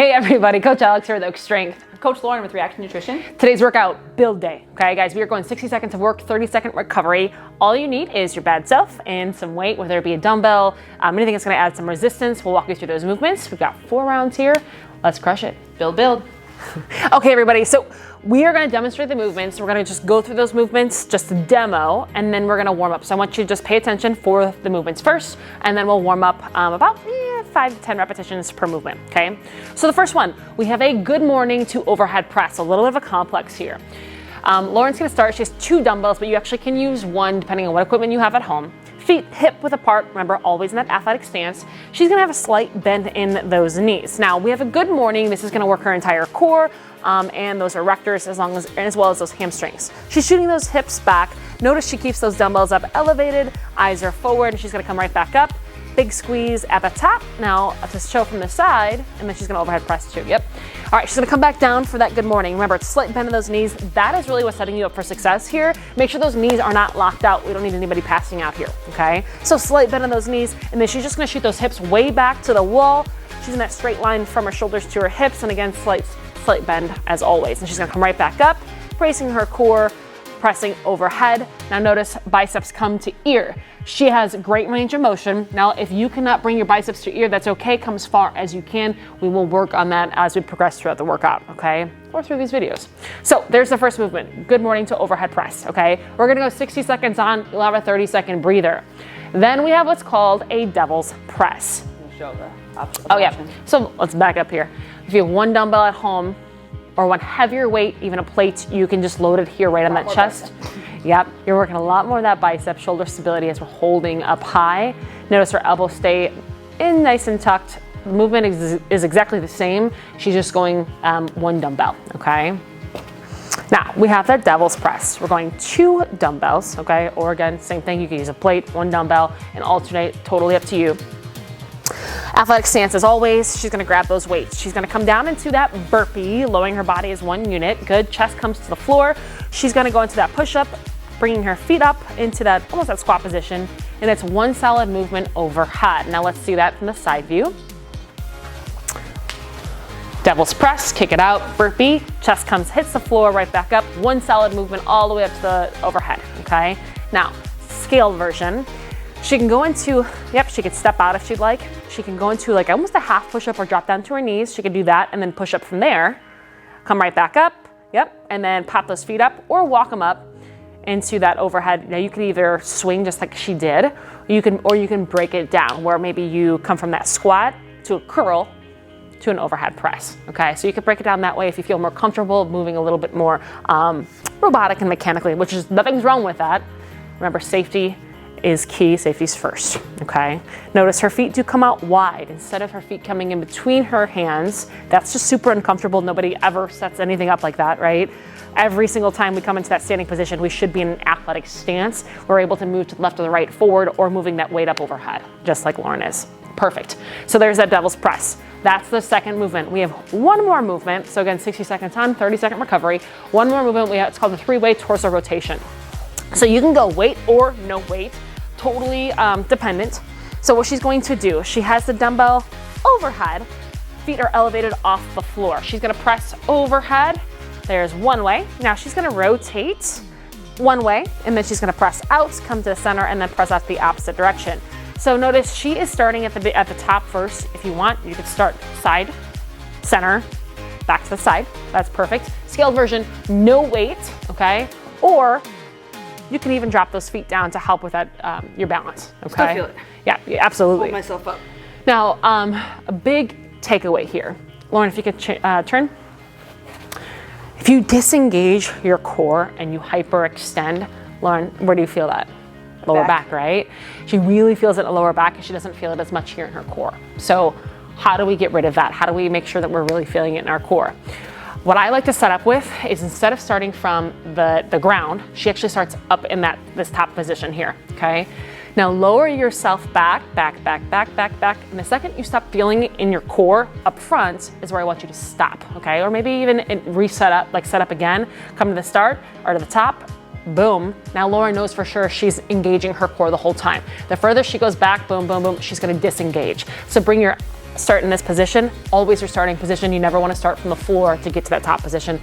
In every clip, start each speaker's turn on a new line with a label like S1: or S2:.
S1: Hey everybody, Coach Alex here with Oak Strength.
S2: Coach Lauren with Reaction Nutrition.
S1: Today's workout, build day. Okay guys, we are going 60 seconds of work, 30-second recovery. All you need is your bad self and some weight, whether it be a dumbbell, anything that's gonna add some resistance. We'll walk you through those movements. We've got 4 rounds here. Let's crush it.
S2: Build.
S1: Okay everybody, so we are gonna demonstrate the movements. We're gonna just go through those movements, just a demo, and then we're gonna warm up. So I want you to just pay attention for the movements first, and then we'll warm up about 5 to 10 repetitions per movement, okay? So the first one, we have a good morning to overhead press, a little bit of a complex here. Lauren's gonna start, she has 2 dumbbells, but you actually can use 1 depending on what equipment you have at home. Feet hip width apart, remember, always in that athletic stance. She's gonna have a slight bend in those knees. Now, we have a good morning. This is gonna work her entire core and those erectors as well as those hamstrings. She's shooting those hips back. Notice she keeps those dumbbells up elevated, eyes are forward, and she's gonna come right back up. Big squeeze at the top. Now to show from the side, and then she's gonna overhead press too, yep. All right, she's gonna come back down for that good morning. Remember, it's slight bend in those knees. That is really what's setting you up for success here. Make sure those knees are not locked out. We don't need anybody passing out here, okay? So slight bend in those knees, and then she's just gonna shoot those hips way back to the wall. She's in that straight line from her shoulders to her hips, and again, slight bend as always. And she's gonna come right back up, bracing her core, pressing overhead. Now notice biceps come to ear. She has great range of motion. Now, if you cannot bring your biceps to ear, that's okay. Come as far as you can. We will work on that as we progress throughout the workout, okay? Or through these videos. So there's the first movement. Good morning to overhead press, okay? We're gonna go 60 seconds on, you'll have a 30-second breather. Then we have what's called a devil's press.
S2: Show the option.
S1: Oh yeah, so let's back up here. If you have 1 dumbbell at home, or 1 heavier weight, even a plate, you can just load it here right on that chest. Yep, you're working a lot more of that bicep, shoulder stability as we're holding up high. Notice her elbows stay in nice and tucked. The movement is exactly the same. She's just going 1 dumbbell, okay? Now, we have that devil's press. We're going 2 dumbbells, okay? Or again, same thing, you can use a plate, 1 dumbbell, and alternate, totally up to you. Athletic stance as always, she's gonna grab those weights. She's gonna come down into that burpee, lowering her body as 1 unit. Good, chest comes to the floor. She's gonna go into that push-up, bringing her feet up into that, almost that squat position. And it's 1 solid movement overhead. Now let's see that from the side view. Devil's press, kick it out, burpee, chest comes, hits the floor, right back up. 1 solid movement all the way up to the overhead, okay? Now, scaled version. She can go into, yep, she could step out if she'd like. She can go into like almost a half push-up or drop down to her knees. She could do that and then push up from there. Come right back up, yep, and then pop those feet up or walk them up into that overhead. Now you can either swing just like she did, or you can break it down where maybe you come from that squat to a curl to an overhead press, okay? So you can break it down that way if you feel more comfortable moving a little bit more robotic and mechanically, which is, nothing's wrong with that. Remember, safety is key, safety's first, okay? Notice her feet do come out wide instead of her feet coming in between her hands. That's just super uncomfortable. Nobody ever sets anything up like that, right? Every single time we come into that standing position, we should be in an athletic stance. We're able to move to the left or the right, forward, or moving that weight up overhead, just like Lauren is. Perfect. So there's that devil's press. That's the second movement. We have 1 more movement. So again, 60 seconds on, 30-second recovery. 1 more movement, it's called the 3-way torso rotation. So you can go weight or no weight, totally dependent. So what she's going to do, she has the dumbbell overhead, feet are elevated off the floor. She's gonna press overhead. There's 1 way. Now she's gonna rotate 1 way, and then she's gonna press out, come to the center, and then press out the opposite direction. So notice she is starting at the top first. If you want, you could start side, center, back to the side. That's perfect. Scaled version, no weight, okay? Or you can even drop those feet down to help with that, your balance, okay?
S2: Still feel it.
S1: Yeah, absolutely.
S2: Hold myself up.
S1: Now, a big takeaway here. Lauren, if you could turn. If you disengage your core and you hyperextend, Lauren, where do you feel that? Lower back, right? She really feels it in the lower back and she doesn't feel it as much here in her core. So how do we get rid of that? How do we make sure that we're really feeling it in our core? What I like to set up with is instead of starting from the ground, she actually starts up in this top position here, okay? Now lower yourself back. And the second you stop feeling it in your core up front is where I want you to stop, okay? Or maybe even reset up, like set up again, come to the start or to the top, boom. Now Lauren knows for sure she's engaging her core the whole time. The further she goes back, boom, boom, boom, she's gonna disengage. So bring your start in this position, always your starting position. You never want to start from the floor to get to that top position.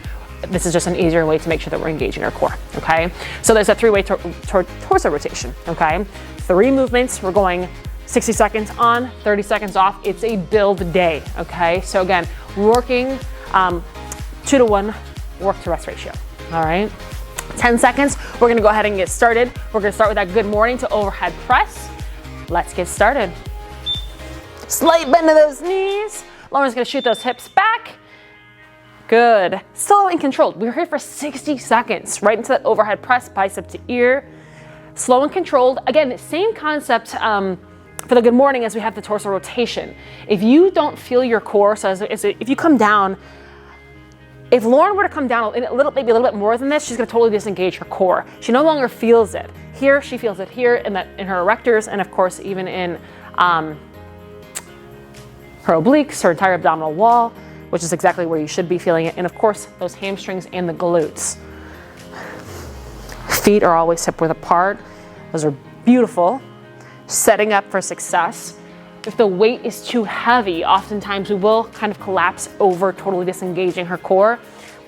S1: This is just an easier way to make sure that we're engaging our core, okay? So there's a 3-way torso rotation, okay? 3 movements, we're going 60 seconds on, 30 seconds off. It's a build day, okay? So again, working 2-to-1 work to rest ratio, all right? 10 seconds, we're gonna go ahead and get started. We're gonna start with that good morning to overhead press. Let's get started. Slight bend of those knees. Lauren's gonna shoot those hips back. Good. Slow and controlled. We're here for 60 seconds, right into that overhead press, bicep to ear. Slow and controlled. Again, same concept for the good morning as we have the torso rotation. If you don't feel your core, so if you come down, if Lauren were to come down maybe a little bit more than this, she's gonna totally disengage her core. She no longer feels it. Here, she feels it here in her erectors, and of course, even in her obliques, her entire abdominal wall, which is exactly where you should be feeling it. And of course, those hamstrings and the glutes. Feet are always hip width apart. Those are beautiful. Setting up for success. If the weight is too heavy, oftentimes we will kind of collapse over, totally disengaging her core.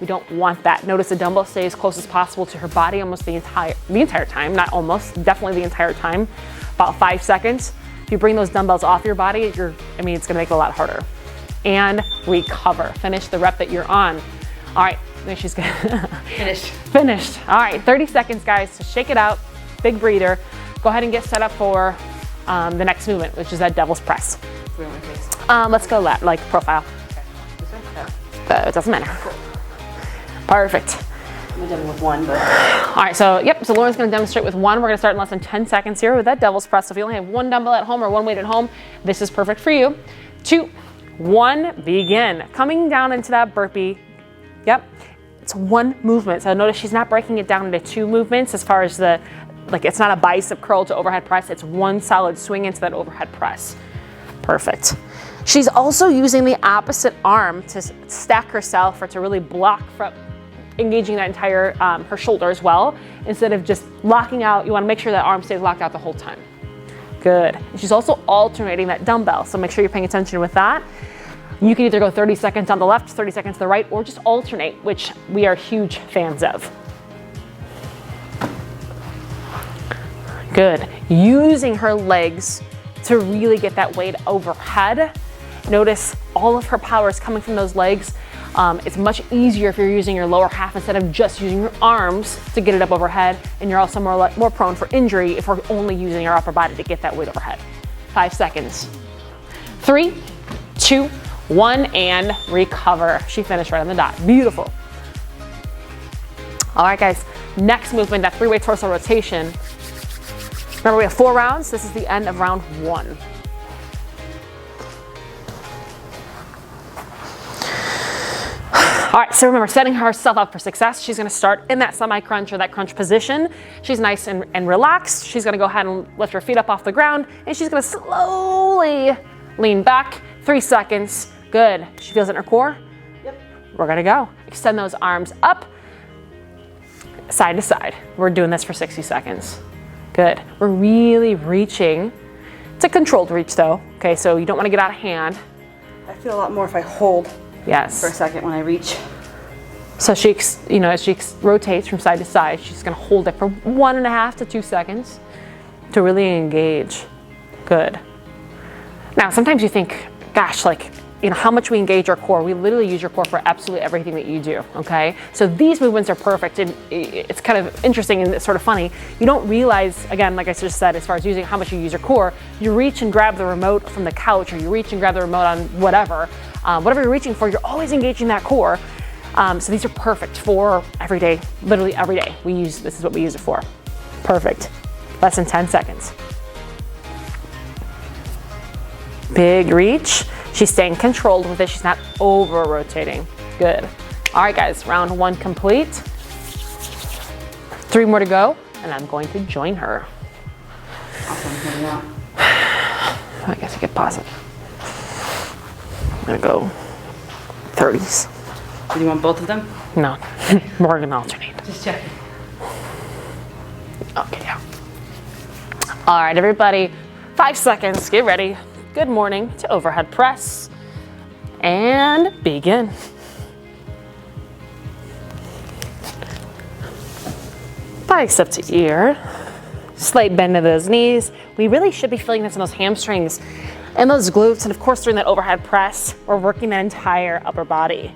S1: We don't want that. Notice the dumbbell stay as close as possible to her body almost the entire time, not almost, definitely the entire time, about 5 seconds. If you bring those dumbbells off your body, it's gonna make it a lot harder. And recover. Finish the rep that you're on. All right, then she's gonna
S2: Finished.
S1: Finished. All right, 30 seconds, guys, to shake it out. Big breather. Go ahead and get set up for the next movement, which is that devil's press. Let's go like profile.
S2: Okay. This way? Yeah.
S1: It doesn't matter. Cool. Perfect.
S2: I'm done with 1, but.
S1: All right, so Lauren's gonna demonstrate with 1. We're gonna start in less than 10 seconds here with that devil's press. So if you only have 1 dumbbell at home or 1 weight at home, this is perfect for you. 2, 1, begin. Coming down into that burpee. Yep, it's 1 movement. So notice she's not breaking it down into 2 movements as far as it's not a bicep curl to overhead press. It's 1 solid swing into that overhead press. Perfect. She's also using the opposite arm to stack herself or to really block from engaging that entire, her shoulder as well. Instead of just locking out, you wanna make sure that arm stays locked out the whole time. Good. And she's also alternating that dumbbell, so make sure you're paying attention with that. You can either go 30 seconds on the left, 30 seconds to the right, or just alternate, which we are huge fans of. Good. Using her legs to really get that weight overhead. Notice all of her power is coming from those legs. It's much easier if you're using your lower half instead of just using your arms to get it up overhead, and you're also more prone for injury if we're only using our upper body to get that weight overhead. 5 seconds. 3, 2, 1, and recover. She finished right on the dot. Beautiful. All right, guys. Next movement, that 3-way torso rotation. Remember, we have 4 rounds. This is the end of round 1. All right, so remember, setting herself up for success. She's gonna start in that semi-crunch or that crunch position. She's nice and relaxed. She's gonna go ahead and lift her feet up off the ground, and she's gonna slowly lean back. 3 seconds, good. She feels it in her core?
S2: Yep.
S1: We're gonna go. Extend those arms up, side to side. We're doing this for 60 seconds. Good. We're really reaching. It's a controlled reach though, okay? So you don't wanna get out of hand.
S2: I feel a lot more if I hold
S1: Yes.
S2: for a second when I reach.
S1: So as she rotates from side to side, she's gonna hold it for 1.5 to 2 seconds to really engage. Good. Now, sometimes you think, gosh, how much we engage our core. We literally use your core for absolutely everything that you do, okay? So these movements are perfect, and it's kind of interesting and it's sort of funny. You don't realize, again, like I just said, as far as using how much you use your core, you reach and grab the remote from the couch, or you reach and grab the remote on whatever you're reaching for, you're always engaging that core. So these are perfect for every day, literally every day. This is what we use it for. Perfect. Less than 10 seconds. Big reach. She's staying controlled with it. She's not over rotating. Good. All right, guys, round 1 complete. 3 more to go, and I'm going to join her. I guess I could pause it. I'm gonna go 30s.
S2: Do you want both of them?
S1: No, we're gonna alternate.
S2: Just checking.
S1: Okay, yeah. All right, everybody, 5 seconds, get ready. good morning to overhead press. And begin. Bicep to ear. Slight bend of those knees. We really should be feeling this in those hamstrings and those glutes. And of course, during that overhead press, we're working that entire upper body.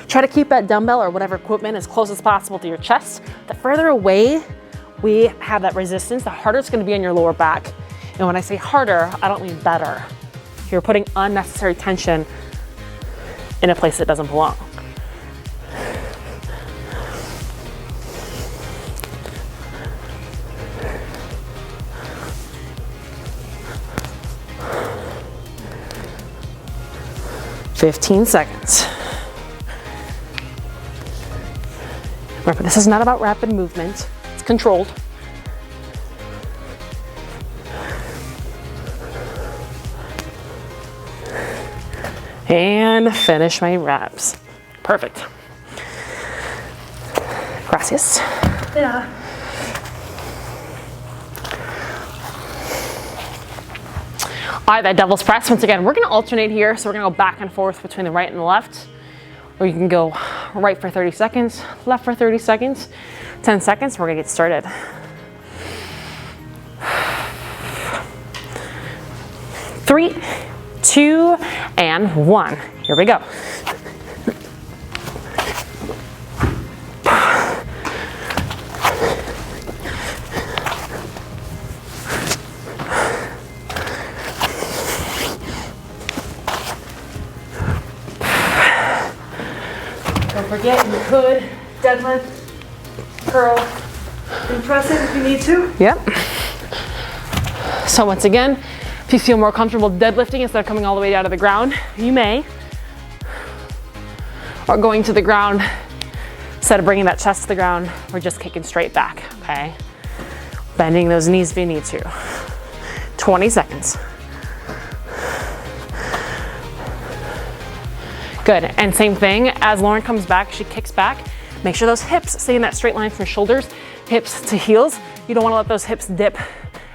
S1: Try to keep that dumbbell or whatever equipment as close as possible to your chest. The further away we have that resistance, the harder it's going to be on your lower back. And when I say harder, I don't mean better. You're putting unnecessary tension in a place that doesn't belong. "15 seconds. Remember, this is not about rapid movement. It's controlled. And finish my reps. Perfect. Gracias.
S2: Yeah.
S1: All right, that devil's press. Once again, we're gonna alternate here. So we're gonna go back and forth between the right and the left. Or you can go right for 30 seconds, left for 30 seconds, 10 seconds, we're gonna get started. 3, 2, and 1. Here we go.
S2: Don't forget, you could deadlift, curl, and press it if you need to.
S1: Yep. So once again, if you feel more comfortable deadlifting instead of coming all the way down to the ground, you may. Or going to the ground, instead of bringing that chest to the ground, we're just kicking straight back, okay? Bending those knees if you need to. 20 seconds. Good, and same thing, as Lauren comes back, she kicks back. Make sure those hips stay in that straight line from shoulders, hips to heels. You don't wanna let those hips dip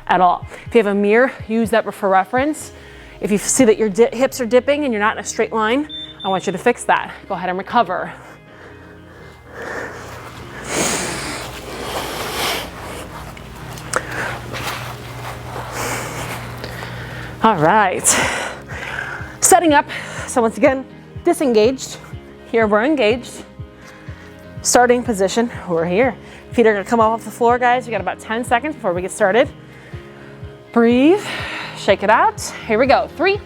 S1: at all. If you have a mirror, use that for reference. If you see that your hips are dipping and you're not in a straight line, I want you to fix that. Go ahead and recover. All right, setting up. So once again, disengaged. Here we're engaged. Starting position, we're here. Feet are gonna come off the floor, guys. We got about 10 seconds before we get started. Breathe, shake it out. Here we go. 3,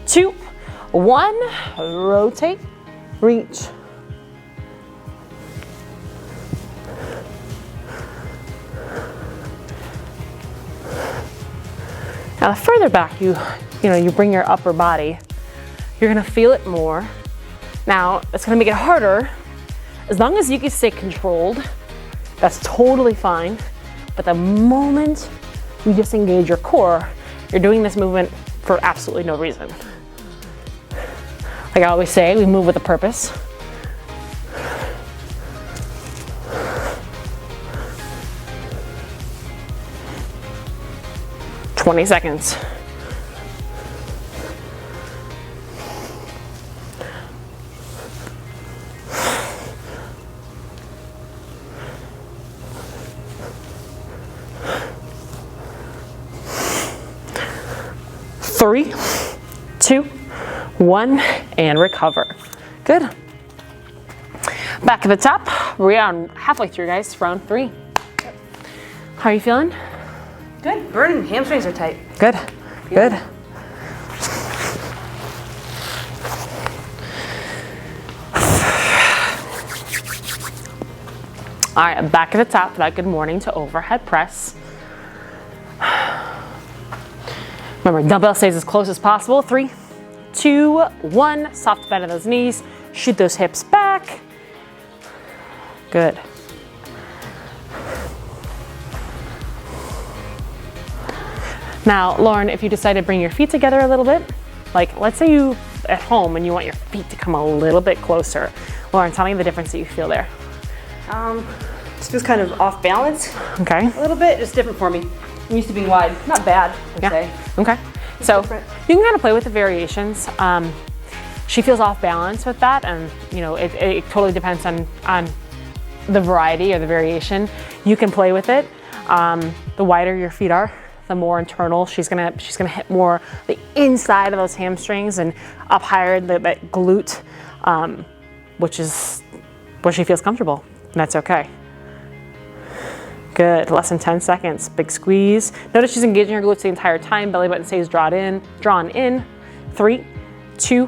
S1: 2, 1. Rotate, reach. Now the further back you bring your upper body, you're gonna feel it more. Now it's gonna make it harder. As long as you can stay controlled, that's totally fine. But the moment you disengage your core, you're doing this movement for absolutely no reason. Like I always say, we move with a purpose. "20 seconds. Three, 2, 1, and recover. Good. Back at the top, we are halfway through, guys, round 3. How are you feeling?
S2: Good. Burning. Hamstrings are tight.
S1: Good. Good. All right, back at the top for that good morning to overhead press. Remember, dumbbell stays as close as possible. 3, 2, 1. Soft bend of those knees. Shoot those hips back. Good. Now, Lauren, if you decide to bring your feet together a little bit, like let's say you at home and you want your feet to come a little bit closer. Lauren, tell me the difference that you feel there.
S2: This feels kind of off balance.
S1: Okay.
S2: A little bit, just different for me. I'm used to being wide. Not bad, per se.
S1: Okay. So
S2: different.
S1: you can kind of play with the variations. She feels off balance with that, and you know, it totally depends on the variety or the variation. You can play with it. The wider your feet are, the more internal she's gonna hit more the inside of those hamstrings and up higher that glute, which is where she feels comfortable, and that's okay. Good, less than 10 seconds. Big squeeze. Notice she's engaging her glutes the entire time. Belly button stays drawn in. 3, 2,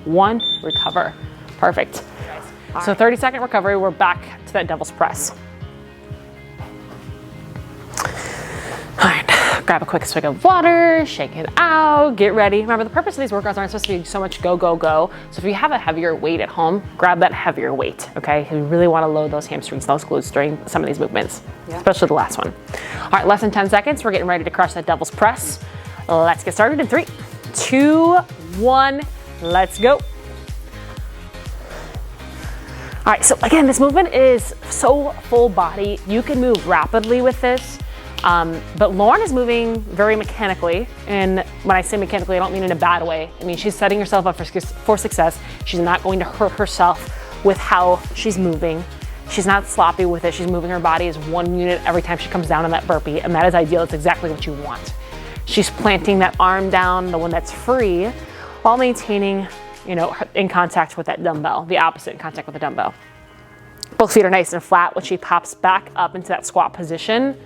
S1: 1, recover. Perfect. So 30-second recovery, we're back to that devil's press. All right, grab a quick swig of water, shake it out, get ready. Remember, the purpose of these workouts aren't supposed to be so much go, go, go. So if you have a heavier weight at home, grab that heavier weight, okay? You really wanna load those hamstrings, those glutes during some of these movements, especially the last one. All right, less than 10 seconds, we're getting ready to crush that devil's press. Let's get started in 3, 2, 1, let's go. All right, so again, this movement is so full body. You can move rapidly with this. But Lauren is moving very mechanically, and when I say mechanically, I don't mean in a bad way. I mean, she's setting herself up for success. She's not going to hurt herself with how she's moving. She's not sloppy with it. She's moving her body as one unit every time she comes down on that burpee, and that is ideal. It's exactly what you want. She's planting that arm down, the one that's free, while maintaining, you know, in contact with that dumbbell, the opposite in contact with the dumbbell. Both feet are nice and flat when she pops back up into that squat position.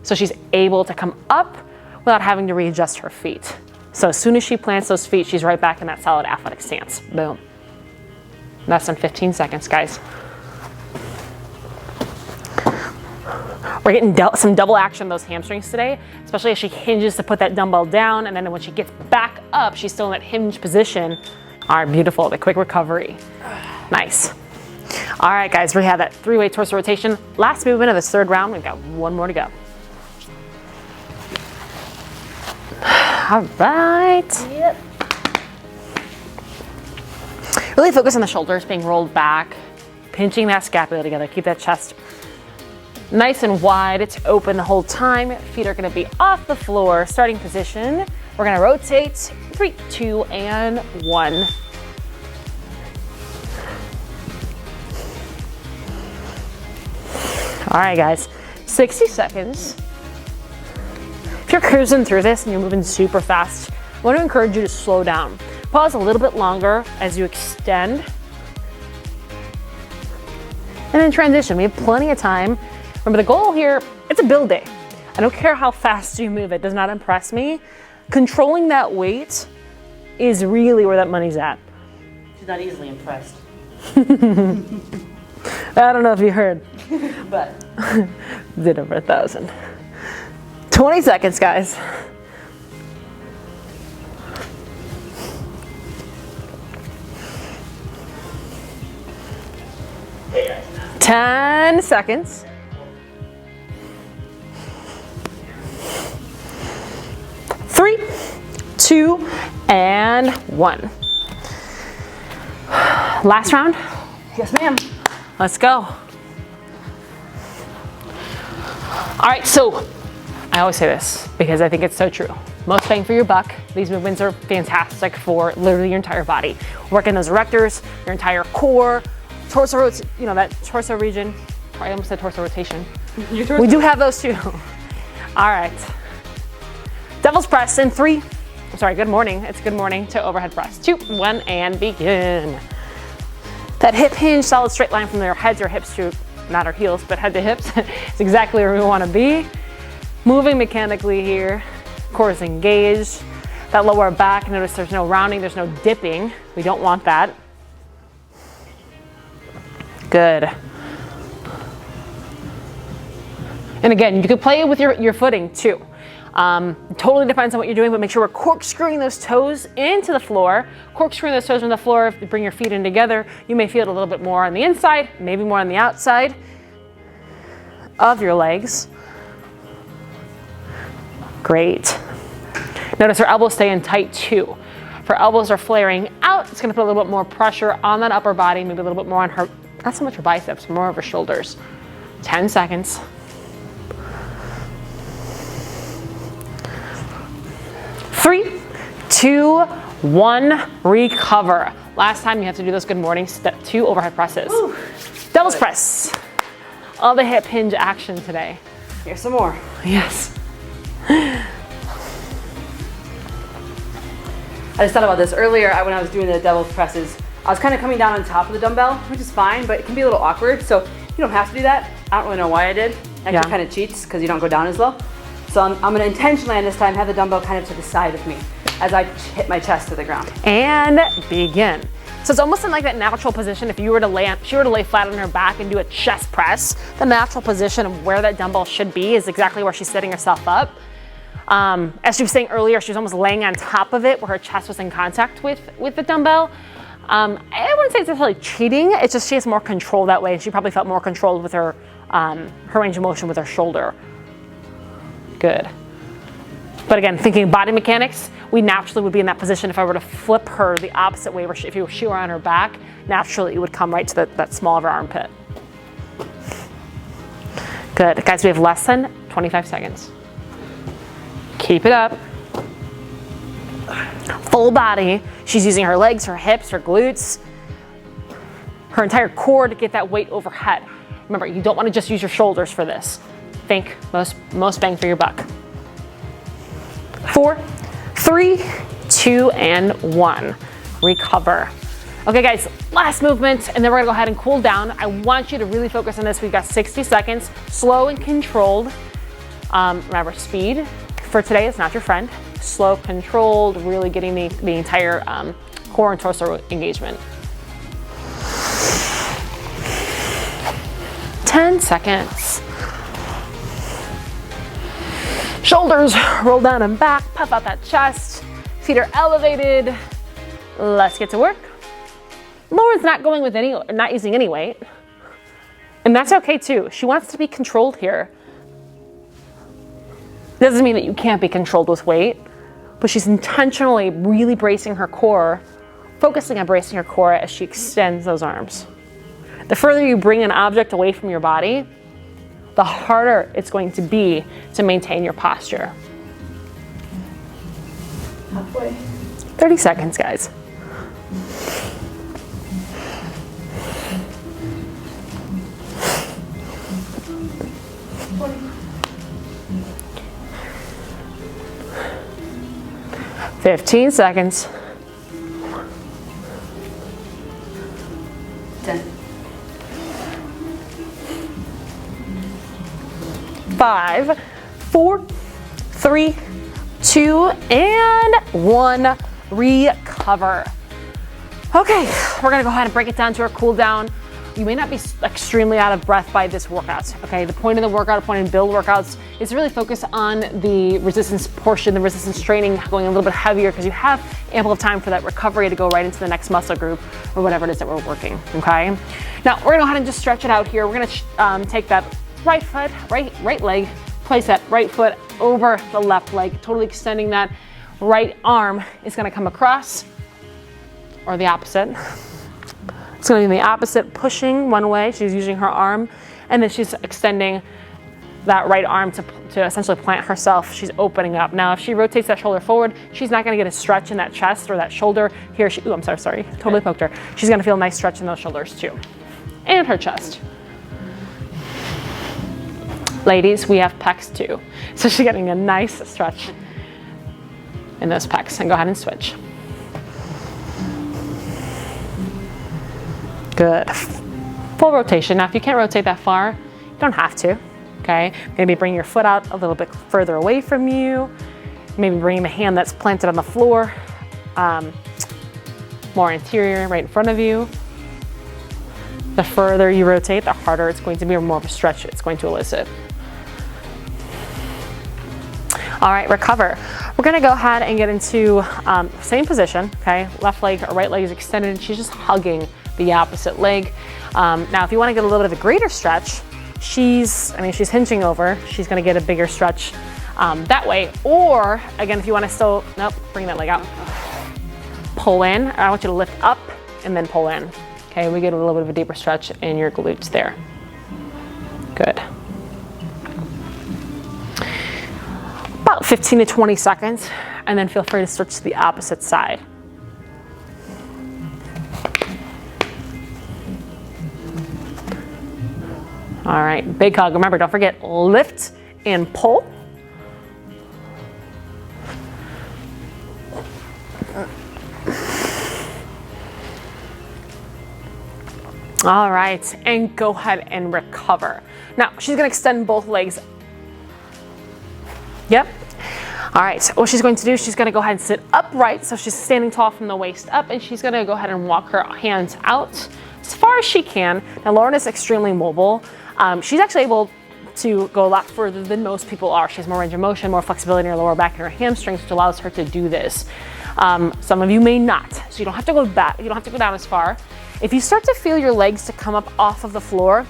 S1: So she's able to come up without having to readjust her feet. So as soon as she plants those feet, she's right back in that solid athletic stance. Boom. Less than 15 seconds, guys. We're getting some double action on those hamstrings today, especially as she hinges to put that dumbbell down, and then when she gets back up, she's still in that hinge position. All right, beautiful, the quick recovery. Nice. All right, guys, we have that 3-way torso rotation. Last movement of this third round, we've got one more to go. All right.
S2: Yep.
S1: Really focus on the shoulders being rolled back, pinching that scapula together. Keep that chest nice and wide. It's open the whole time. Feet are gonna be off the floor. Starting position. We're gonna rotate. 3, 2, and 1. All right, guys, 60 seconds. If you're cruising through this and you're moving super fast, I want to encourage you to slow down. Pause a little bit longer as you extend. And then transition. We have plenty of time. Remember, the goal here, it's a build day. I don't care how fast you move, it does not impress me. Controlling that weight is really where that money's at.
S2: She's not easily impressed.
S1: I don't know if you heard,
S2: But
S1: did over 1,000. 20 seconds, guys.
S2: hey guys.
S1: 10 seconds. 3, 2, and 1. Last round.
S2: Yes, ma'am.
S1: Let's go. All right, so I always say this because I think it's so true. Most bang for your buck. These movements are fantastic for literally your entire body. Working those erectors, your entire core, torso, you know, that torso region. I almost said torso rotation. We do have those too. All right. Devil's press in 3. I'm sorry, good morning. It's good morning to overhead press. 2, 1, and begin. That hip hinge, solid straight line from their heads or hips to, not our heels, but head to hips. It's exactly where we want to be. Moving mechanically here, core is engaged. That lower back, notice there's no rounding, there's no dipping. We don't want that. Good. And again, you could play with your footing too. Totally depends on what you're doing, but make sure we're corkscrewing those toes into the floor. Corkscrewing those toes from the floor, if you bring your feet in together, you may feel it a little bit more on the inside, maybe more on the outside of your legs. Great. Notice her elbows stay in tight too. If her elbows are flaring out, it's gonna put a little bit more pressure on that upper body, maybe a little bit more on her, not so much her biceps, more of her shoulders. 10 seconds. 3, 3, 2, 1, recover. Last time you have to do those good morning step 2 overhead presses.
S2: Woo.
S1: Devil's press. All the hip hinge action today.
S2: Here's some more.
S1: Yes.
S2: I just thought about this earlier. When I was doing the devil's presses, I was kind of coming down on top of the dumbbell, which is fine, but it can be a little awkward. So you don't have to do that. I don't really know why I did. Actually, kind of cheats because you don't go down as low. So I'm going to intentionally on this time have the dumbbell kind of to the side of me as I hit my chest to the ground.
S1: And begin. So it's almost in like that natural position. If you were to she were to lay flat on her back and do a chest press, the natural position of where that dumbbell should be is exactly where she's setting herself up. As she was saying earlier, she was almost laying on top of it where her chest was in contact with the dumbbell. I wouldn't say it's necessarily cheating. It's just she has more control that way, and she probably felt more controlled with her range of motion with her shoulder. Good. But again, thinking body mechanics, we naturally would be in that position if I were to flip her the opposite way, where if she were on her back, naturally it would come right to that small of her armpit. Good. Guys, we have less than 25 seconds. Keep it up. Full body. She's using her legs, her hips, her glutes, her entire core to get that weight overhead. Remember, you don't want to just use your shoulders for this. Think most bang for your buck. 4, 3, 2, and 1. Recover. Okay, guys, last movement, and then we're gonna go ahead and cool down. I want you to really focus on this. We've got 60 seconds, slow and controlled. Remember, speed for today is not your friend. Slow, controlled, really getting the entire core and torso engagement. 10 seconds. Shoulders roll down and back, puff out that chest. Feet are elevated. Let's get to work. Lauren's not going with not using any weight. And that's okay too. She wants to be controlled here. Doesn't mean that you can't be controlled with weight, but she's intentionally really bracing her core, focusing on bracing her core as she extends those arms. The further you bring an object away from your body, the harder it's going to be to maintain your posture.
S2: Halfway.
S1: 30 seconds, guys. Fifteen seconds.
S2: 10.
S1: 5, 4, 3, 2, and 1. Recover. Okay, we're gonna go ahead and break it down to our cool down. You may not be extremely out of breath by this workout, okay? The point of the workout, the point in build workouts is to really focus on the resistance portion, the resistance training, going a little bit heavier because you have ample time for that recovery to go right into the next muscle group or whatever it is that we're working, okay? Now, we're gonna go ahead and just stretch it out here. We're gonna take that right foot, right leg, place that right foot over the left leg, totally extending that right arm is gonna come across, or the opposite. It's gonna be the opposite, pushing one way. She's using her arm, and then she's extending that right arm to essentially plant herself. She's opening up. Now, if she rotates that shoulder forward, she's not gonna get a stretch in that chest or that shoulder. Here, I'm sorry, totally poked her. She's gonna feel a nice stretch in those shoulders too, and her chest. Ladies, we have pecs too. So she's getting a nice stretch in those pecs. And go ahead and switch. Good. Full rotation. Now, if you can't rotate that far, you don't have to, okay? Maybe bring your foot out a little bit further away from you. Maybe bring the hand that's planted on the floor more interior, right in front of you. The further you rotate, the harder it's going to be, or more of a stretch it's going to elicit. All right, recover. We're gonna go ahead and get into same position, okay? Left leg or right leg is extended, and she's just hugging the opposite leg. Now, if you wanna get a little bit of a greater stretch, she's hinging over. She's gonna get a bigger stretch that way. Or, again, if you wanna still, bring that leg out. Pull in. I want you to lift up and then pull in. Okay, we get a little bit of a deeper stretch in your glutes there. Good. About 15 to 20 seconds. and then feel free to switch to the opposite side. All right, big hug. Remember, don't forget, lift and pull. All right, and go ahead and recover. Now, she's gonna extend both legs. Yep. All right, so what she's going to do, she's gonna go ahead and sit upright, so she's standing tall from the waist up, and she's gonna go ahead and walk her hands out as far as she can. Now, Lauren is extremely mobile. She's actually able to go a lot further than most people are. She has more range of motion, more flexibility in her lower back and her hamstrings, which allows her to do this. Some of you may not, so you don't have to go back, you don't have to go down as far. If you start to feel your legs to come up off of the floor,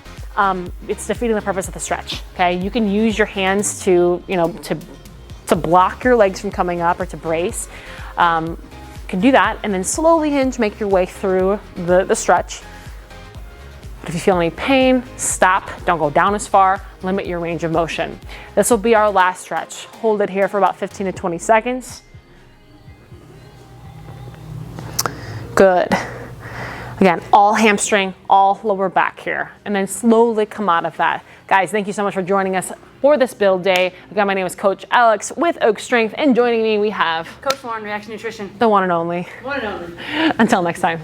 S1: it's defeating the purpose of the stretch, okay? You can use your hands to, to block your legs from coming up or to brace. You can do that and then slowly hinge, make your way through the stretch. But if you feel any pain, stop, don't go down as far, limit your range of motion. This will be our last stretch. Hold it here for about 15 to 20 seconds. Good. Again, all hamstring, all lower back here, and then slowly come out of that. Guys, thank you so much for joining us for this build day. Again, my name is Coach Alex with Oak Strength, and joining me we have
S2: Coach Lauren, Reaction Nutrition.
S1: the one and only.
S2: One and only.
S1: Until next time.